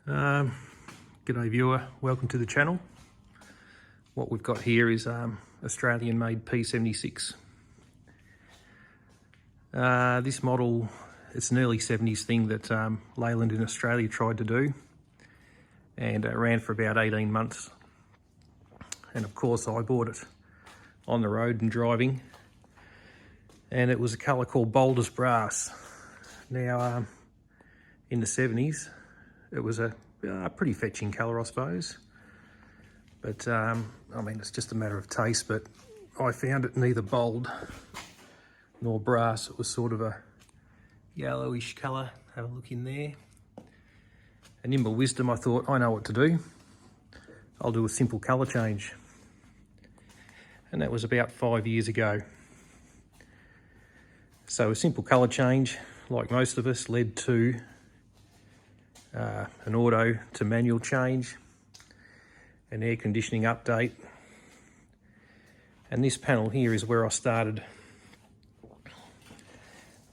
G'day viewer, welcome to the channel. What we've got here is Australian made P76. This model, it's an early 70s thing that Leyland in Australia tried to do, and it ran for about 18 months. And of course I bought it on the road and driving, and it was a colour called Boulder's Brass. Now in the 70s it was a pretty fetching colour, I suppose, but I mean, it's just a matter of taste, but I found it neither bold nor brass. It was sort of a yellowish colour. Have a look in there. And in my wisdom I thought, I know what to do. I'll do a simple colour change. And that was about 5 years ago. So a simple colour change, like most of us, led to an auto to manual change, an air conditioning update, and this panel here is where I started.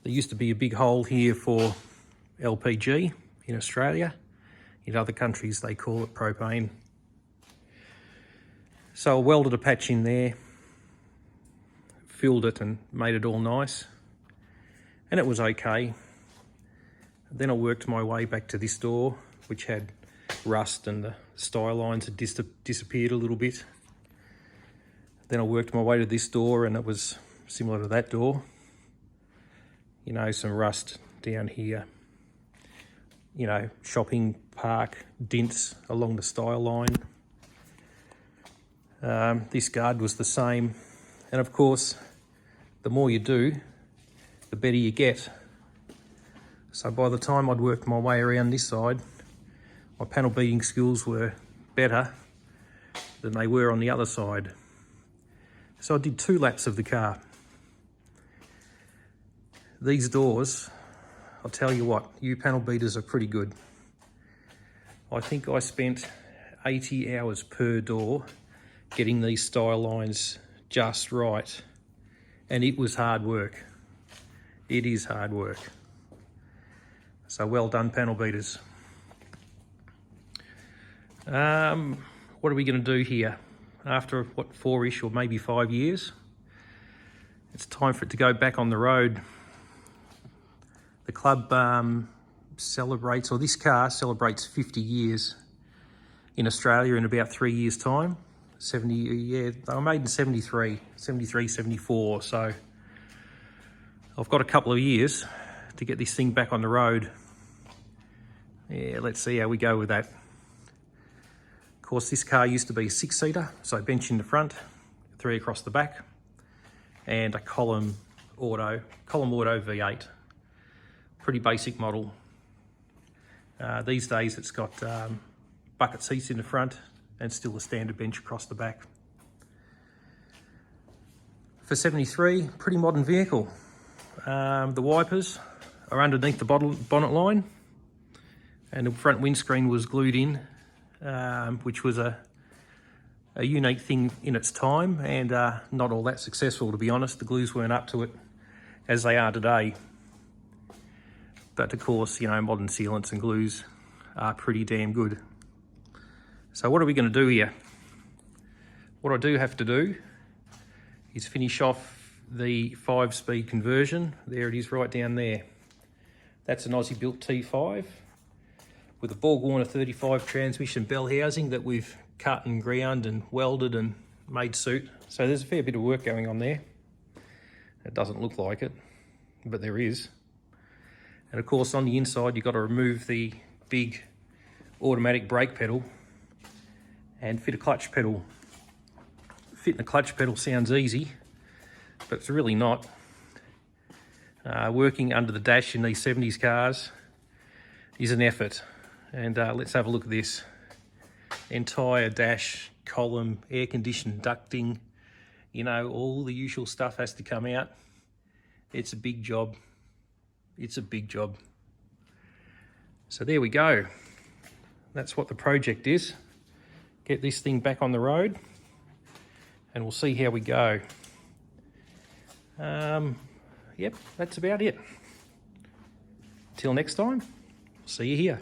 There used to be a big hole here for LPG in Australia. In other countries they call it propane. So I welded a patch in there, filled it and made it all nice, and it was okay. Then I worked my way back to this door, which had rust and the style lines had disappeared a little bit. Then I worked my way to this door, and it was similar to that door. You know, some rust down here. You know, shopping park dints along the style line. This guard was the same. And of course, the more you do, the better you get. So by the time I'd worked my way around this side, my panel beating skills were better than they were on the other side. So I did 2 laps of the car. These doors, I'll tell you what, you panel beaters are pretty good. I think I spent 80 hours per door getting these style lines just right. And it was hard work. It is hard work. So well done, panel beaters. What are we going to do here? After, what, 4-ish or maybe 5 years, it's time for it to go back on the road. The club celebrates, or this car celebrates 50 years in Australia in about 3 years' time. 70, yeah, they were made in 73, 74, so I've got a couple of years to get this thing back on the road. Yeah, let's see how we go with that. Of course, this car used to be a 6-seater, so bench in the front, 3 across the back, and a column auto V8. Pretty basic model. These days it's got bucket seats in the front and still a standard bench across the back. For 73, pretty modern vehicle. The wipers are underneath the bonnet line, and the front windscreen was glued in, which was a unique thing in its time, and not all that successful, to be honest. The glues weren't up to it as they are today. But of course, you know, modern sealants and glues are pretty damn good. So what are we going to do here? What I do have to do is finish off the 5-speed conversion. There it is, right down there. That's an Aussie built T5 with a Borg Warner 35 transmission bell housing that we've cut and ground and welded and made suit. So there's a fair bit of work going on there. It doesn't look like it, but there is. And of course on the inside you've got to remove the big automatic brake pedal and fit a clutch pedal. Fitting a clutch pedal sounds easy, but it's really not. Working under the dash in these 70s cars is an effort. And let's have a look at this. Entire dash, column, air conditioned ducting, you know, all the usual stuff has to come out. It's a big job. It's a big job. So there we go. That's what the project is. Get this thing back on the road, and we'll see how we go. Yep, that's about it. Till next time, see you here.